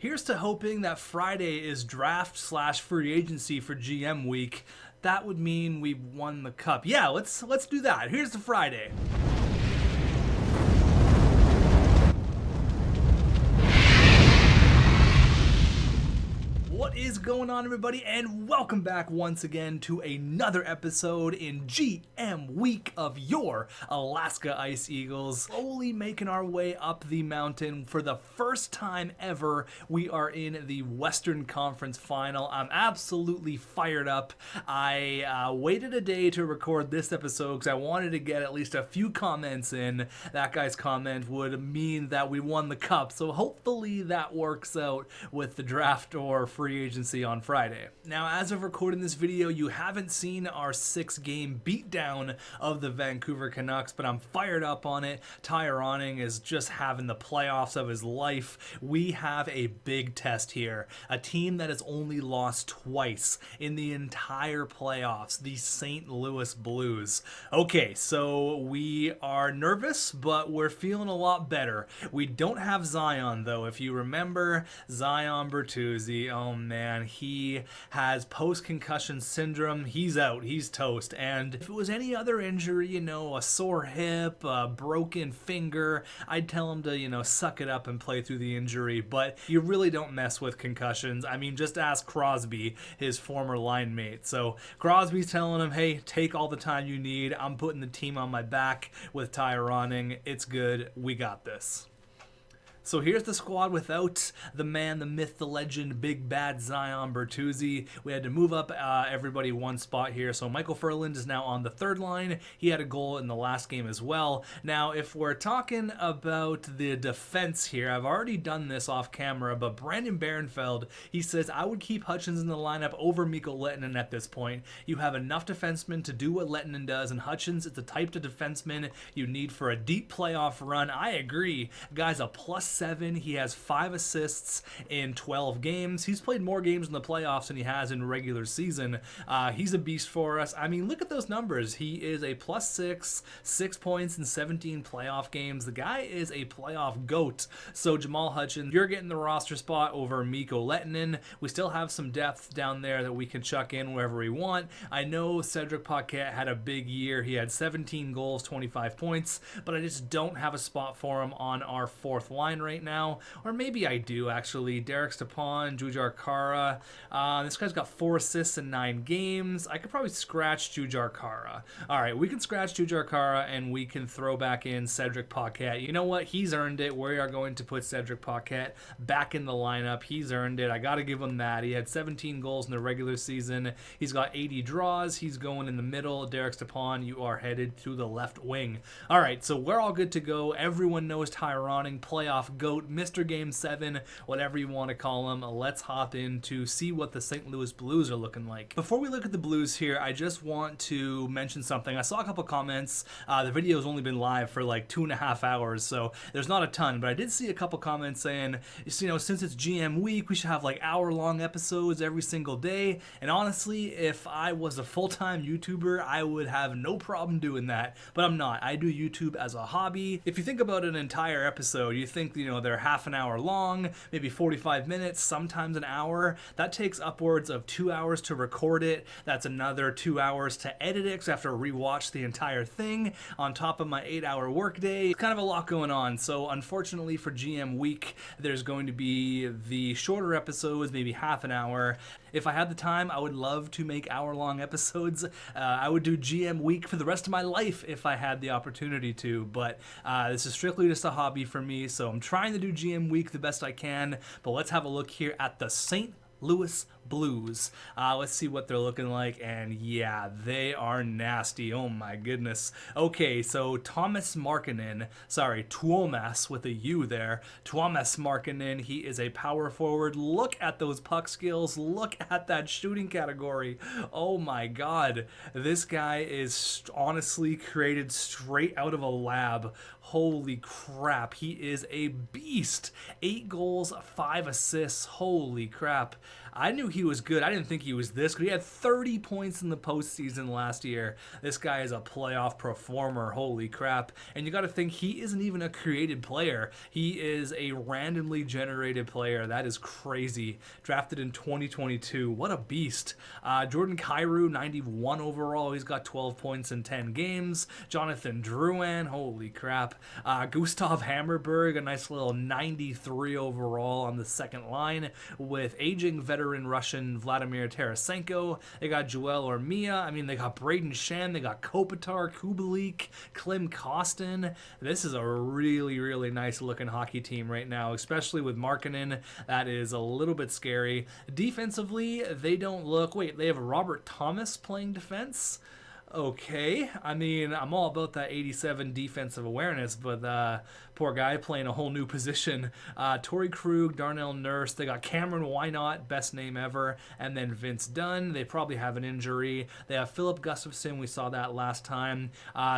Here's to hoping that Friday is draft/free agency for GM week. That would mean we won the cup. Yeah, let's do that. Here's to Friday. What is going on, everybody, and welcome back once again to another episode in GM Week of your Alaska Ice Eagles. Slowly making our way up the mountain. For the first time ever, we are in the Western Conference Final. I'm absolutely fired up. I waited a day to record this episode because I wanted to get at least a few comments in. That guy's comment would mean that we won the cup, so hopefully that works out with the draft or free agency on Friday. Now, as of recording this video, you haven't seen our 6-game beatdown of the Vancouver Canucks, but I'm fired up on it. Ty Ronning is just having the playoffs of his life. We have a big test here. A team that has only lost twice in the entire playoffs, the St. Louis Blues. Okay, so we are nervous, but we're feeling a lot better. We don't have Zion, though. If you remember, Zion Bertuzzi, oh man, he has post-concussion syndrome. He's out. He's toast. And if it was any other injury, you know, a sore hip, a broken finger, I'd tell him to, you know, suck it up and play through the injury. But you really don't mess with concussions. I mean, just ask Crosby, his former line mate. So Crosby's telling him, hey, take all the time you need. I'm putting the team on my back with Ty Ronning. It's good. We got this. So here's the squad without the man, the myth, the legend, big bad Zion Bertuzzi. We had to move up everybody one spot here. So Michael Ferland is now on the third line. He had a goal in the last game as well. Now, if we're talking about the defense here, I've already done this off camera, but Brandon Barenfeld, he says, I would keep Hutchins in the lineup over Mikko Lehtinen at this point. You have enough defensemen to do what Lehtinen does, and Hutchins is the type of defenseman you need for a deep playoff run. I agree. Guy's a +7. He has 5 assists in 12 games. He's played more games in the playoffs than he has in regular season. He's a beast for us. I mean, look at those numbers. He is a +6, 6 points in 17 playoff games. The guy is a playoff GOAT. So Jamal Hutchins, you're getting the roster spot over Mikko Lehtinen. We still have some depth down there that we can chuck in wherever we want. I know Cedric Paquette had a big year. He had 17 goals, 25 points, but I just don't have a spot for him on our fourth line right now. Or maybe I do, actually. Derek Stepan, Jujhar Khaira. This guy's got 4 assists in 9 games. I could probably scratch Jujhar Khaira. All right, we can scratch Jujhar Khaira and we can throw back in Cedric Paquette. You know what? He's earned it. We are going to put Cedric Paquette back in the lineup. He's earned it. I got to give him that. He had 17 goals in the regular season. He's got 80 draws. He's going in the middle. Derek Stepan, you are headed to the left wing. All right, so we're all good to go. Everyone knows Ty Ronning, playoff GOAT, Mr. Game 7, whatever you want to call him. Let's hop in to see what the St. Louis Blues are looking like. Before we look at the Blues here, I just want to mention something. I saw a couple comments. The video has only been live for like 2.5 hours, so there's not a ton, but I did see a couple comments saying, you know, since it's GM week, we should have like hour-long episodes every single day. And honestly, if I was a full-time YouTuber, I would have no problem doing that, but I'm not. I do YouTube as a hobby. If you think about an entire episode, you think, you know, they're half an hour long, maybe 45 minutes, sometimes an hour. That takes upwards of 2 hours to record it. That's another 2 hours to edit it because I have to rewatch the entire thing on top of my 8-hour workday. It's kind of a lot going on. So unfortunately for GM week, there's going to be the shorter episodes, maybe half an hour. If I had the time, I would love to make hour-long episodes. I would do GM week for the rest of my life if I had the opportunity to, but this is strictly just a hobby for me, so I'm trying to do GM week the best I can. But let's have a look here at the St. Louis Blues. Let's see what they're looking like, and yeah, they are nasty. Oh my goodness. Okay, so Tuomas with a U there. Tuomas Markkanen, he is a power forward. Look at those puck skills. Look at that shooting category. Oh my god. This guy is honestly created straight out of a lab. Holy crap, he is a beast. 8 goals, 5 assists. Holy crap. I knew he was good. I didn't think he was this good. He had 30 points in the postseason last year. This guy is a playoff performer. Holy crap. And you got to think he isn't even a created player. He is a randomly generated player. That is crazy. Drafted in 2022. What a beast. Jordan Kyrou, 91 overall. He's got 12 points in 10 games. Jonathan Drouin, holy crap. Gustav Hammerberg, a nice little 93 overall on the second line with aging veteran Russian Vladimir Tarasenko. They got Joel Ormia. I mean, they got Braden Shen. They got Kopitar, Kubalik, Klim Kostin. This is a really, really nice looking hockey team right now, especially with Markkanen. That is a little bit scary. Defensively, they don't look... Wait, they have Robert Thomas playing defense? Okay, I mean, I'm all about that 87 defensive awareness, but poor guy playing a whole new position. Torrey Krug, Darnell Nurse, they got Cameron Why Not, best name ever, and then Vince Dunn. They probably have an injury. They have Philip Gustafson, we saw that last time.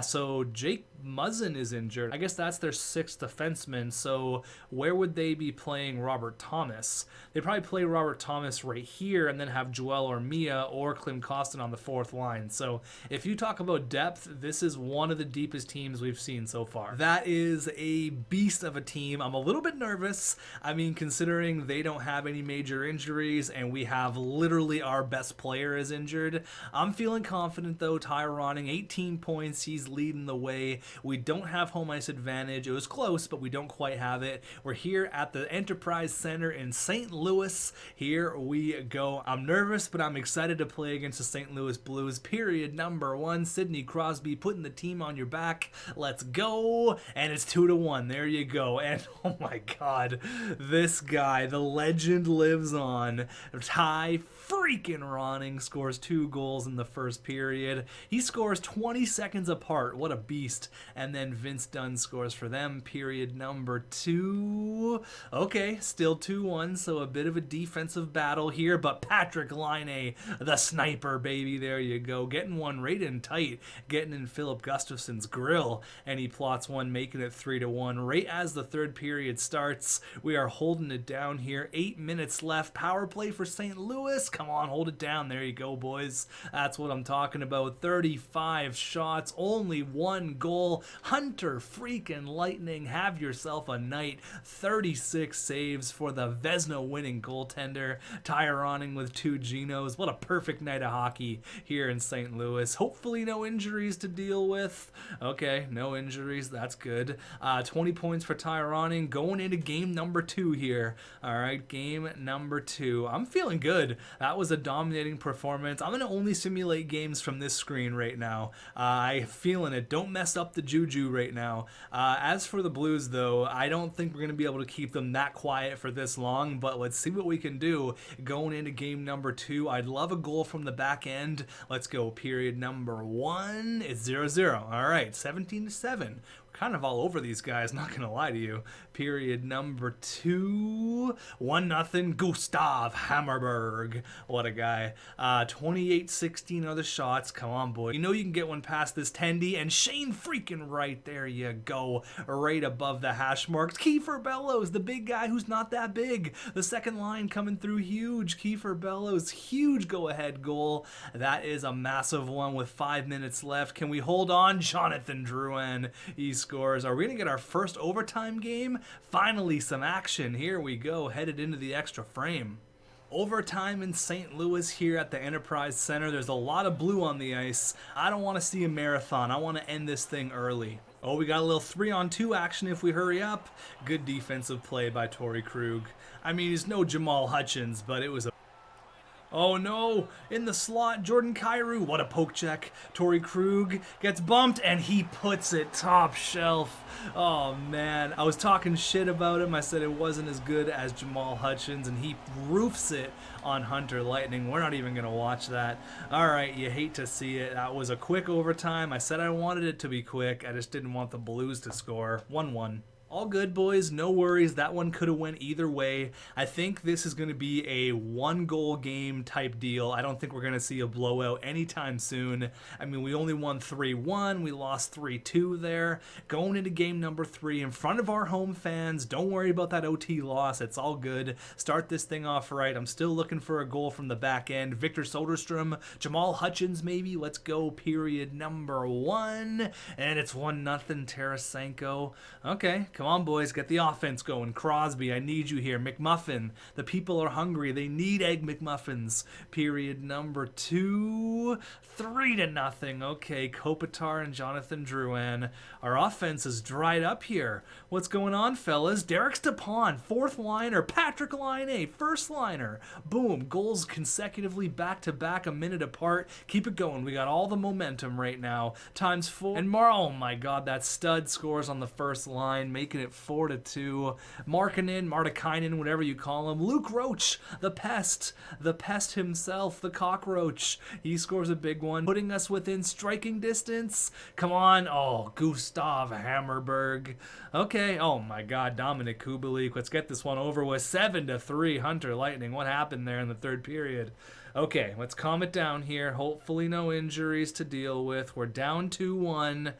So Jake Muzzin is injured. I guess that's their sixth defenseman, so where would they be playing Robert Thomas? They probably play Robert Thomas right here and then have Joel Ormia or Klim Kostin on the fourth line. So if you talk about depth, this is one of the deepest teams we've seen so far. That is a beast of a team. I'm a little bit nervous. I mean, considering they don't have any major injuries and we have literally our best player is injured. I'm feeling confident though. Ty Ronning, 18 points. He's leading the way. We don't have home ice advantage. It was close, but we don't quite have it. We're here at the Enterprise Center in St. Louis. Here we go. I'm nervous, but I'm excited to play against the St. Louis Blues. Period number one. Sidney Crosby putting the team on your back. Let's go. And it's 2-1. There you go. And oh my God, this guy, the legend lives on. Ty freaking Ronning scores 2 goals in the first period. He scores 20 seconds apart. What a beast. And then Vince Dunn scores for them. Period number 2. Okay, still 2-1, so a bit of a defensive battle here, but Patrick Laine, the sniper, baby, there you go. Getting one right in tight, getting in Philip Gustafson's grill, and he plots one, making it 3-1. Right as the third period starts, we are holding it down here. 8 minutes left. Power play for St. Louis. Come on, hold it down. There you go, boys. That's what I'm talking about. 35 shots, only 1 goal. Hunter freaking Lightning, have yourself a night. 36 saves for the Vezina winning goaltender. Ty Ronning with 2 Genos. What a perfect night of hockey here in St. Louis. Hopefully no injuries to deal with. Okay, no injuries. That's good. 20 points for Ty Ronning going into game number 2 here. All right, game number 2. I'm feeling good. That was a dominating performance. I'm going to only simulate games from this screen right now. I'm feeling it. Don't mess up the juju right now. As for the Blues, though, I don't think we're going to be able to keep them that quiet for this long, but let's see what we can do going into game number 2. I'd love a goal from the back end. Let's go. Period number 1. It's 0-0. All right, 17-7. Kind of all over these guys, not gonna lie to you. Period number 2. 1-0 Gustav Hammerberg. What a guy. 28-16 are the shots. Come on, boy. You know you can get one past this Tendy, and Shane freaking Wright. There you go. Right above the hash marks. Kiefer Bellows, the big guy who's not that big. The second line coming through huge. Kiefer Bellows, huge go-ahead goal. That is a massive one with 5 minutes left. Can we hold on? Jonathan Drouin. He's scores. Are we going to get our first overtime game? Finally, some action. Here we go, headed into the extra frame. Overtime in St. Louis here at the Enterprise Center. There's a lot of blue on the ice. I don't want to see a marathon. I want to end this thing early. Oh, we got a little 3-on-2 action if we hurry up. Good defensive play by Torrey Krug. I mean, he's no Jamal Hutchins, but it was a... Oh no, in the slot, Jordan Kyrou, what a poke check. Torrey Krug gets bumped and he puts it top shelf. Oh man, I was talking shit about him. I said it wasn't as good as Jamal Hutchins and he roofs it on Hunter Lightning. We're not even gonna watch that. All right, you hate to see it. That was a quick overtime. I said I wanted it to be quick. I just didn't want the Blues to score. 1-1. All good, boys. No worries. That one could have went either way. I think this is going to be a one-goal game type deal. I don't think we're going to see a blowout anytime soon. I mean, we only won 3-1. We lost 3-2 there. Going into game number 3 in front of our home fans. Don't worry about that OT loss. It's all good. Start this thing off right. I'm still looking for a goal from the back end. Victor Soderstrom, Jamal Hutchins maybe. Let's go. Period number 1. And it's 1-0 Tarasenko. Okay, come on, boys. Get the offense going. Crosby, I need you here. McMuffin, the people are hungry. They need Egg McMuffins. Period number 2. 3-0. Okay, Kopitar and Jonathan Drouin. Our offense is dried up here. What's going on, fellas? Derek Stepan, 4th liner. Patrick Laine, 1st liner. Boom. Goals consecutively back-to-back, a minute apart. Keep it going. We got all the momentum right now. Times 4. And oh my god, that stud scores on the first line, making it 4-2. Martikainen, whatever you call him. Luke Roach, the pest himself, the cockroach. He scores a big one, putting us within striking distance. Come on. Oh, Gustav Hammerberg. Okay. Oh my god, Dominic Kubalik. Let's get this one over with. 7-3 Hunter Lightning. What happened there in the third period? Okay, let's calm it down here. Hopefully no injuries to deal with. We're down 2-1.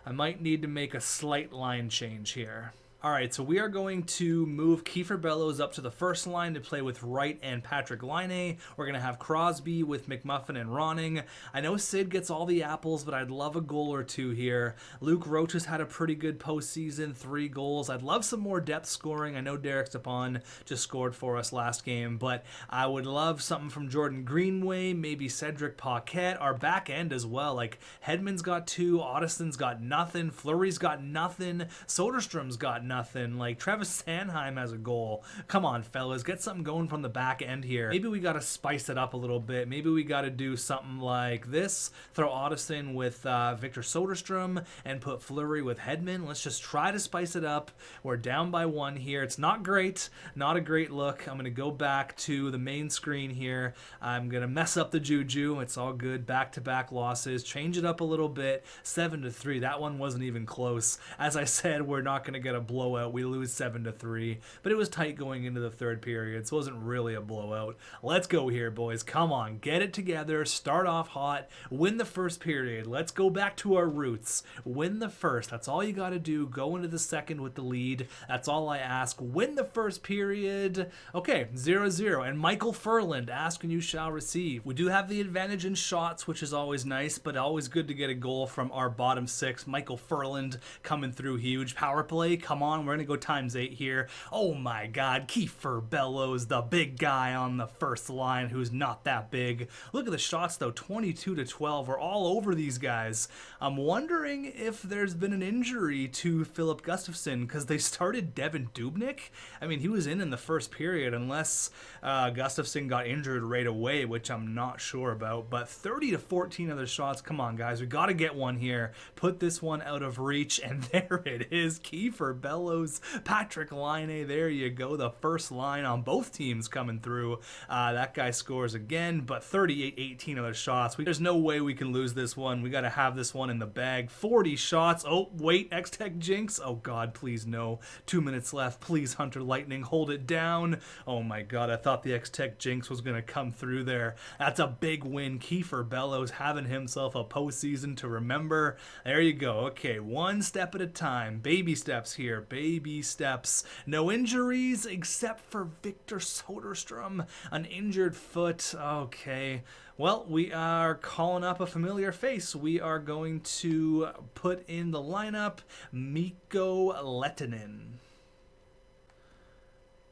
I might need to make a slight line change here. All right, so we are going to move Kiefer Bellows up to the first line to play with Wright and Patrick Laine. We're going to have Crosby with McMuffin and Ronning. I know Sid gets all the apples, but I'd love a goal or two here. Luke Roach has had a pretty good postseason, 3 goals. I'd love some more depth scoring. I know Derek Stepan just scored for us last game, but I would love something from Jordan Greenway, maybe Cedric Paquette, our back end as well. Like, Hedman's got 2, Ottison's got nothing, Fleury's got nothing, Soderstrom's got nothing. Like, Travis Sanheim has a goal. Come on, fellas, get something going from the back end here. Maybe we got to spice it up a little bit. Maybe we got to do something like this. Throw Ottison with Victor Soderstrom and put Fleury with Hedman. Let's just try to spice it up. We're down by 1 here. It's not great. Not a great look. I'm going to go back to the main screen here. I'm going to mess up the juju. It's all good. Back-to-back losses. Change it up a little bit. 7-3. That one wasn't even close. As I said, we're not going to get a blowout. We lose 7-3, but it was tight going into the third period, so it wasn't really a blowout. Let's go here, boys. Come on, get it together. Start off hot. Win the first period. Let's go back to our roots. Win the first. That's all you got to do. Go into the second with the lead. That's all I ask. Win the first period. Okay, 0-0. And Michael Furland, ask and you shall receive. We do have the advantage in shots, which is always nice, but always good to get a goal from our bottom 6. Michael Furland coming through huge. Power play, come on. We're going to go times 8 here. Oh my god, Kiefer Bellows, the big guy on the first line who's not that big. Look at the shots though, 22-12. We're all over these guys. I'm wondering if there's been an injury to Philip Gustafsson because they started Devin Dubnyk. I mean, he was in the first period unless Gustafsson got injured right away, which I'm not sure about. But 30-14 other shots. Come on, guys. We got to get one here. Put this one out of reach, and there it is. Kiefer Bellows. Patrick Laine, there you go. The first line on both teams coming through. That guy scores again, but 38-18 other shots. There's no way we can lose this one. We got to have this one in the bag. 40 shots. Oh, wait, xTech jinx. Oh, God, please no. 2 minutes left. Please, Hunter Lightning, hold it down. Oh, my God, I thought the xTech jinx was going to come through there. That's a big win. Kiefer Bellows having himself a postseason to remember. There you go. Okay, one step at a time. Baby steps here. Baby steps. No injuries except for Victor Soderstrom. An injured foot. Okay. Well, we are calling up a familiar face. We are going to put in the lineup Mikko Lehtinen.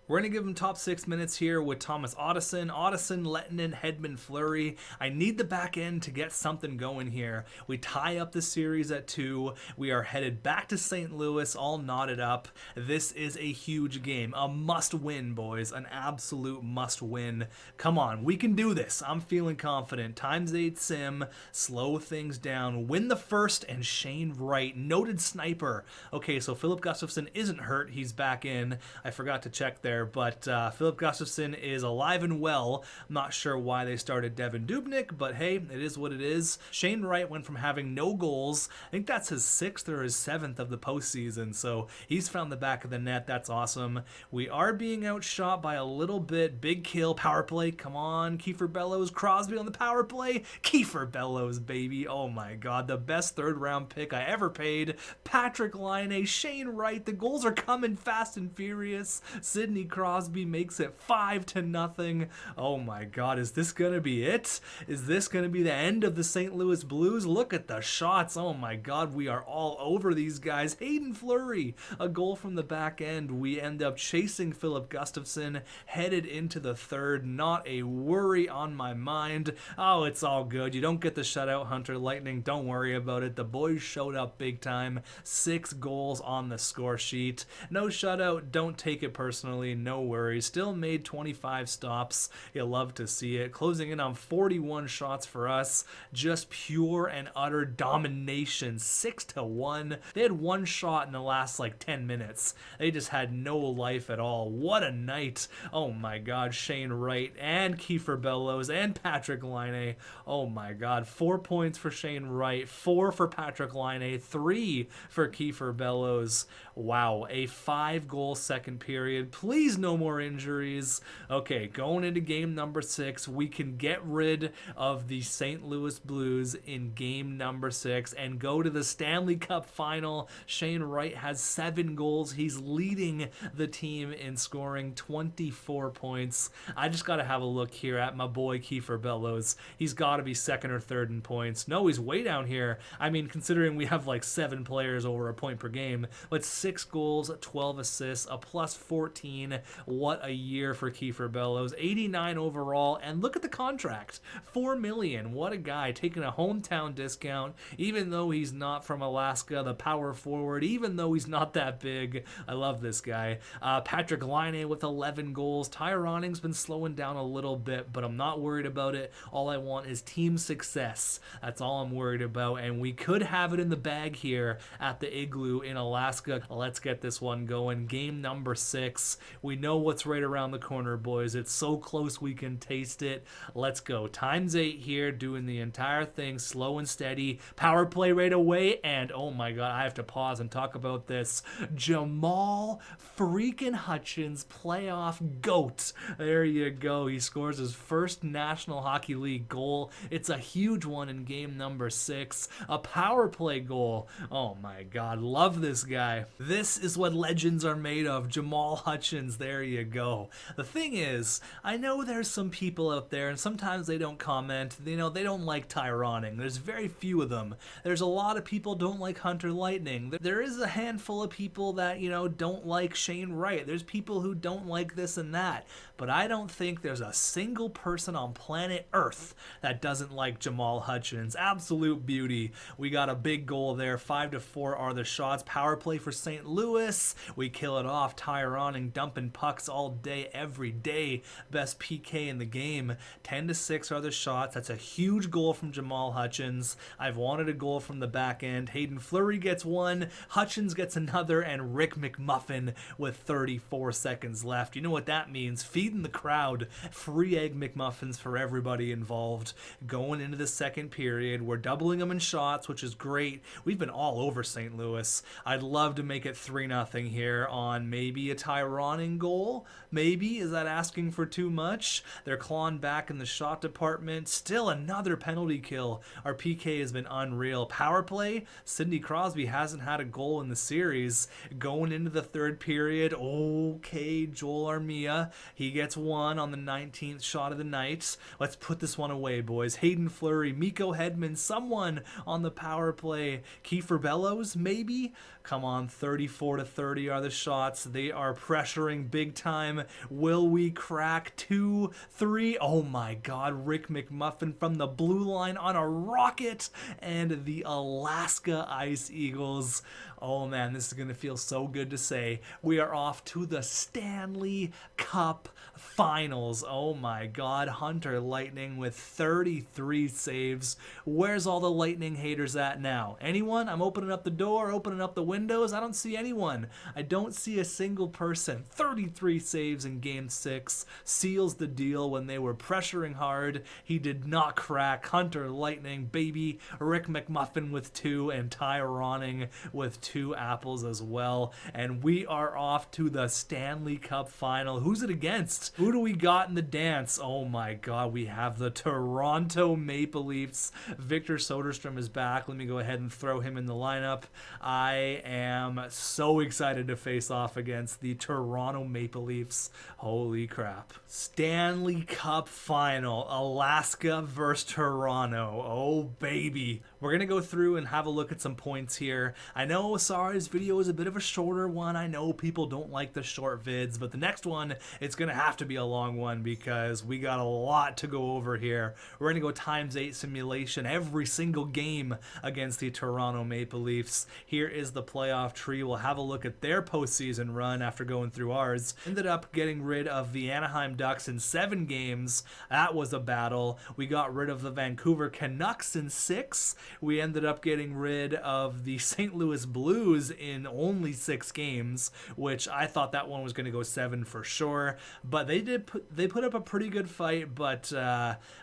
We're going to give him top 6 minutes here with Thomas Ottison, Lehtinen, Hedman, Fleury. I need the back end to get something going here. We tie up the series at 2. We are headed back to St. Louis, all knotted up. This is a huge game. A must-win, boys. An absolute must-win. Come on, we can do this. I'm feeling confident. Times 8 sim. Slow things down. Win the first, and Shane Wright, noted sniper. Okay, so Philip Gustafsson isn't hurt. He's back in. I forgot to check there. there, but Philip Gustafson is alive and well. I'm not sure why they started Devin Dubnyk, but hey, it is what it is. Shane Wright went from having no goals, I think that's his 6th or his 7th of the postseason, so he's found the back of the net. That's awesome. We are being outshot by a little bit. Big kill, power play, come on, Kiefer Bellows, Crosby on the power play, Kiefer Bellows, baby. Oh my god, the best 3rd round pick I ever paid. Patrick Laine, Shane Wright, the goals are coming fast and furious. Sidney Crosby makes it 5-0. Oh my god, is this gonna be it? Is this gonna be the end of the St. Louis Blues? Look at the shots. Oh my god, we are all over these guys. Hayden Fleury, a goal from the back end. We end up chasing Philip Gustafson, headed into the 3rd. Not a worry on my mind. Oh, it's all good. You don't get the shutout, Hunter Lightning. Don't worry about it. The boys showed up big time. 6 goals on the score sheet. No shutout. Don't take it personally. No worries. Still made 25 stops. You'll love to see it. Closing in on 41 shots for us. Just pure and utter domination. 6-1. They had 1 shot in the last like 10 minutes. They just had no life at all. What a night. Oh my god. Shane Wright and Kiefer Bellows and Patrick Laine. Oh my god. 4 points for Shane Wright. 4 for Patrick Laine. 3 for Kiefer Bellows. Wow. A 5-goal second period. Please no more injuries. Okay, going into game number 6, we can get rid of the St. Louis Blues in game number 6 and go to the Stanley Cup final. Shane Wright has 7 goals. He's leading the team in scoring 24 points. I just got to have a look here at my boy Kiefer Bellows. He's got to be 2nd or 3rd in points. No, he's way down here. I mean, considering we have like 7 players over a point per game, but 6 goals, 12 assists, a plus 14. What a year for Kiefer Bellows. 89 overall, and look at the contract. $4 million. What a guy, taking a hometown discount, even though he's not from Alaska, the power forward, even though he's not that big. I love this guy. Patrick Laine with 11 goals. Tyroning's been slowing down a little bit, but I'm not worried about it. All I want is team success. That's all I'm worried about, and we could have it in the bag here at the Igloo in Alaska. Let's get this one going. Game number 6. We know what's right around the corner, boys. It's so close we can taste it. Let's go. ×8 here, doing the entire thing slow and steady. Power play right away, and oh my god, I have to pause and talk about this. Jamal freaking Hutchins, playoff GOAT. There you go. He scores his first National Hockey League goal. It's a huge one in game number 6. A power play goal. Oh my god, love this guy. This is what legends are made of. Jamal Hutchins, there you go. The thing is, I know there's some people out there, and sometimes they don't comment, they don't like Tyroning. There's very few of them. There's a lot of people don't like Hunter Lightning. There is a handful of people that, don't like Shane Wright. There's people who don't like this and that. But I don't think there's a single person on planet Earth that doesn't like Jamal Hutchins. Absolute beauty. We got a big goal there. 5-4 are the shots. Power play for St. Louis. We kill it off. Tyroning, dumping pucks all day, every day. Best PK in the game. 10-6 are the shots. That's a huge goal from Jamal Hutchins. I've wanted a goal from the back end. Hayden Fleury gets one. Hutchins gets another. And Rick McMuffin with 34 seconds left. You know what that means. Feeding the crowd. Free egg McMuffins for everybody involved. Going into the second period. We're doubling them in shots, which is great. We've been all over St. Louis. I'd love to make it 3-0 here on maybe a Tyroning goal. Maybe. Is that asking for too much? They're clawing back in the shot department. Still another penalty kill. Our PK has been unreal. Power play. Sidney Crosby hasn't had a goal in the series. Going into the third period. Okay, Joel Armia. He gets one on the 19th shot of the night. Let's put this one away, boys. Hayden Fleury, Miko Hedman, someone on the power play. Kiefer Bellows, maybe? Come on, 34-30 are the shots. They are pressuring big time. Will we crack 2-3? Oh my god, Rick McMuffin from the blue line on a rocket, and the Alaska Ice Eagles Oh man, this is going to feel so good to say. We are off to the Stanley Cup Finals. Oh my god, Hunter Lightning with 33 saves. Where's all the Lightning haters at now? Anyone? I'm opening up the door, opening up the windows. I don't see anyone. I don't see a single person. 33 saves in Game 6. Seals the deal when they were pressuring hard. He did not crack. Hunter Lightning, baby. Rick McMuffin with 2 and Ty Ronning with 2 apples as well. And we are off to the Stanley Cup Final. Who's it against? Who do we got in the dance? Oh my god, we have the Toronto Maple Leafs. Victor Soderstrom is back. Let me go ahead and throw him in the lineup. I am so excited to face off against the Toronto Maple Leafs. Holy crap. Stanley Cup Final. Alaska versus Toronto. Oh baby. We're going to go through and have a look at some points here. I know Asari's video is a bit of a shorter one. I know people don't like the short vids, but the next one, it's going to have to be a long one because we got a lot to go over here. We're going to go ×8 simulation every single game against the Toronto Maple Leafs. Here is the playoff tree. We'll have a look at their postseason run after going through ours. Ended up getting rid of the Anaheim Ducks in 7 games. That was a battle. We got rid of the Vancouver Canucks in 6. We ended up getting rid of the St. Louis Blues in only 6 games, which I thought that one was going to go 7 for sure. But they put up a pretty good fight, but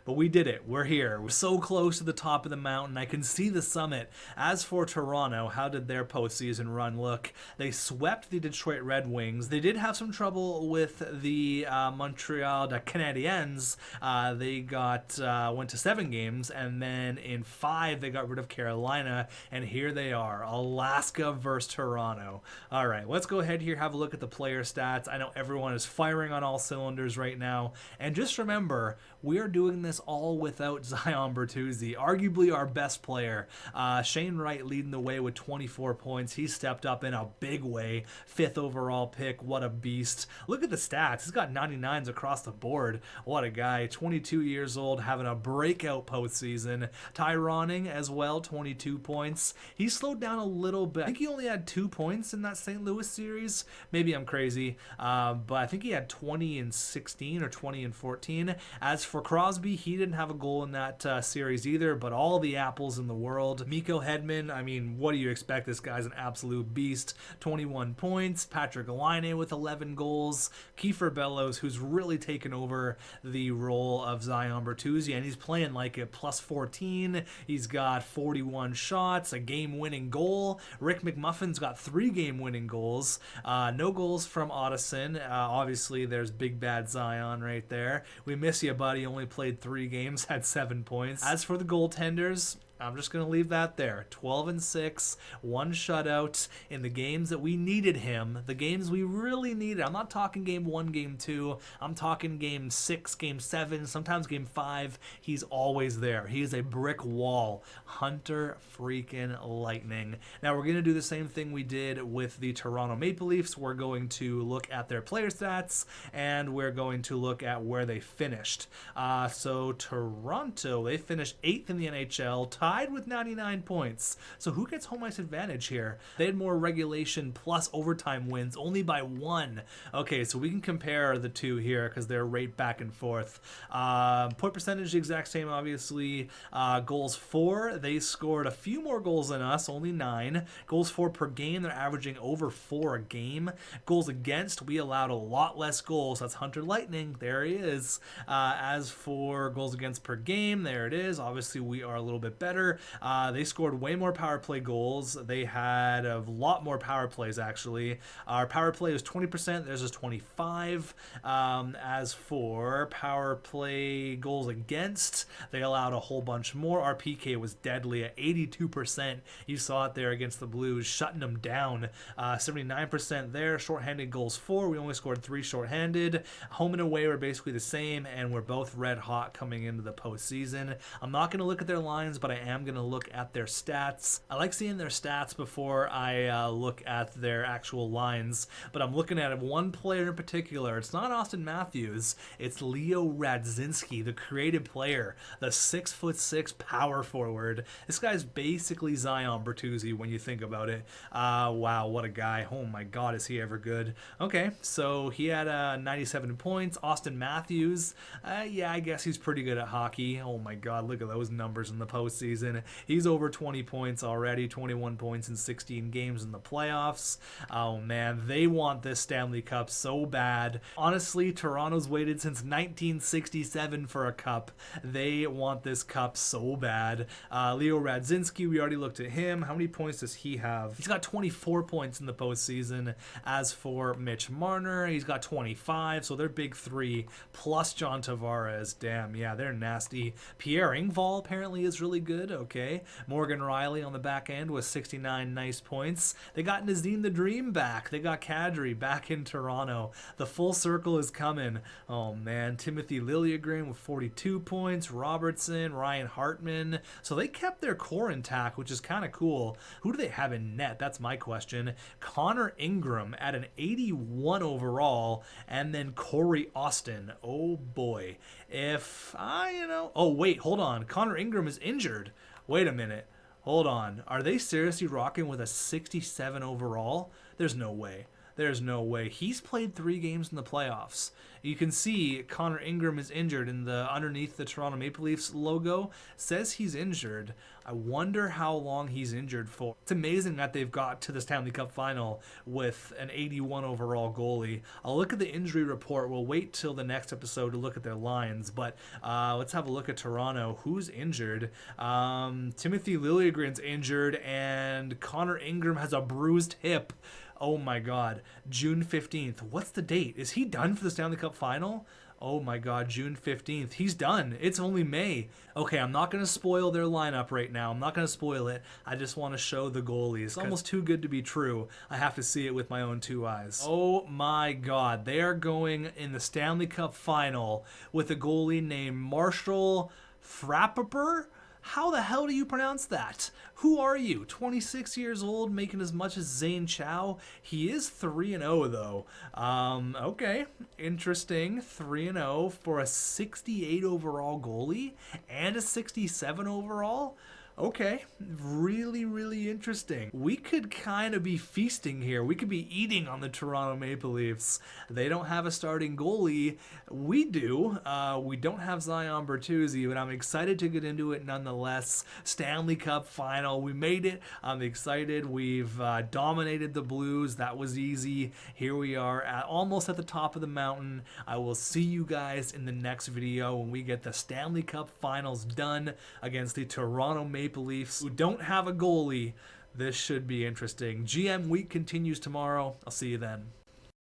we did it. We're here. We're so close to the top of the mountain. I can see the summit. As for Toronto, how did their postseason run look? They swept the Detroit Red Wings. They did have some trouble with the Montreal Canadiens. They went to 7 games, and then in 5 they got rid of Carolina, and here they are, Alaska versus Toronto. All right, let's go ahead here, have a look at the player stats. I know everyone is firing on all cylinders right now, and just remember, we are doing this all without Zion Bertuzzi, arguably our best player. Shane Wright leading the way with 24 points. He stepped up in a big way. 5th overall pick. What a beast. Look at the stats. He's got 99s across the board. What a guy. 22 years old, having a breakout postseason. Ty Ronning as well, 22 points. He slowed down a little bit. I think he only had 2 points in that St. Louis series. Maybe I'm crazy, but I think he had 20 in 16 or 20 in 14. As for Crosby, he didn't have a goal in that series either, but all the apples in the world. Miko Hedman, I mean, what do you expect? This guy's an absolute beast. 21 points. Patrick Laine with 11 goals. Kiefer Bellows, who's really taken over the role of Zion Bertuzzi, and he's playing like a +14. He's got 41 shots, a game-winning goal. Rick McMuffin's got 3 game-winning goals. No goals from Otteson. Obviously, there's big bad Zion right there. We miss you, buddy. Only played 3 games, had 7 points. As for the goaltenders, I'm just going to leave that there. 12-6, 1 shutout in the games that we needed him, the games we really needed. I'm not talking game 1, game 2. I'm talking game 6, game 7, sometimes game 5. He's always there. He is a brick wall. Hunter freaking Lightning. Now, we're going to do the same thing we did with the Toronto Maple Leafs. We're going to look at their player stats, and we're going to look at where they finished. So Toronto, they finished 8th in the NHL, tied with 99 points. So who gets home ice advantage here? They had more regulation plus overtime wins, only by 1. Okay, so we can compare the two here because they're right back and forth. Point percentage, the exact same, obviously. Goals for, they scored a few more goals than us, only 9. Goals for per game, they're averaging over 4 a game. Goals against, we allowed a lot less goals. That's Hunter Lightning. There he is. As for goals against per game, there it is. Obviously, we are a little bit better. They scored way more power play goals. They had a lot more power plays, actually. Our power play was 20%. Theirs is 25. As for power play goals against, they allowed a whole bunch more. Our PK was deadly at 82%. You saw it there against the Blues, shutting them down. 79% there. Shorthanded goals for, we only scored 3 shorthanded. Home and away were basically the same, and we're both red hot coming into the postseason. I'm not going to look at their lines, but I am going to look at their stats. I like seeing their stats before I look at their actual lines, but I'm looking at one player in particular. It's not Austin Matthews, it's Leo Radzinski, the creative player, the 6'6" power forward. This guy's basically Zion Bertuzzi when you think about it. Wow, what a guy. Oh my god, is he ever good. Okay, so he had 97 points. Austin Matthews, yeah, I guess he's pretty good at hockey. Oh my god, look at those numbers in the postseason. He's over 20 points already, 21 points in 16 games in the playoffs. Oh man, they want this Stanley Cup so bad. Honestly, Toronto's waited since 1967 for a cup. They want this cup so bad. Leo Radzinski, we already looked at him. How many points does he have? He's got 24 points in the postseason. As for Mitch Marner, he's got 25, so they're big three, plus John Tavares. Damn, yeah, they're nasty. Pierre Engvall apparently is really good, okay. Morgan Riley on the back end with 69 nice points. They got Nazem the Dream back. They got Kadri back in Toronto. The full circle is coming. Oh man, Timothy Liljegren with 42 points, Robertson, Ryan Hartman. So they kept their core intact, which is kind of cool. Who do they have in net? That's my question. Connor Ingram at an 81 overall, and then Corey Austin. Oh boy. If oh wait, hold on. Connor Ingram is injured. Wait a minute. Hold on. Are they seriously rocking with a 67 overall? There's no way. There's no way. He's played 3 games in the playoffs. You can see Connor Ingram is injured in the underneath the Toronto Maple Leafs logo. Says he's injured. I wonder how long he's injured for. It's amazing that they've got to the Stanley Cup final with an 81 overall goalie. I'll look at the injury report. We'll wait till the next episode to look at their lines, but let's have a look at Toronto. Who's injured? Timothy Liljegren's injured, and Connor Ingram has a bruised hip. Oh my god. June 15th. What's the date? Is he done for the Stanley Cup final? Oh my god, June 15th. He's done. It's only May. Okay, I'm not going to spoil their lineup right now. I'm not going to spoil it. I just want to show the goalies. It's almost too good to be true. I have to see it with my own 2 eyes. Oh my god. They are going in the Stanley Cup final with a goalie named Marshall Frapper. How the hell do you pronounce that? Who are you? 26 years old, making as much as Zane Chow? He is 3-0 though. Okay, interesting. 3-0 for a 68 overall goalie and a 67 overall? Okay, really, really interesting. We could kind of be feasting here. We could be eating on the Toronto Maple Leafs. They don't have a starting goalie. We do. We don't have Zion Bertuzzi, but I'm excited to get into it nonetheless. Stanley Cup final. We made it. I'm excited. We've dominated the Blues. That was easy. Here we are almost at the top of the mountain. I will see you guys in the next video when we get the Stanley Cup finals done against the Toronto Maple Leafs, who don't have a goalie. This should be interesting. GM week continues tomorrow. I'll see you then.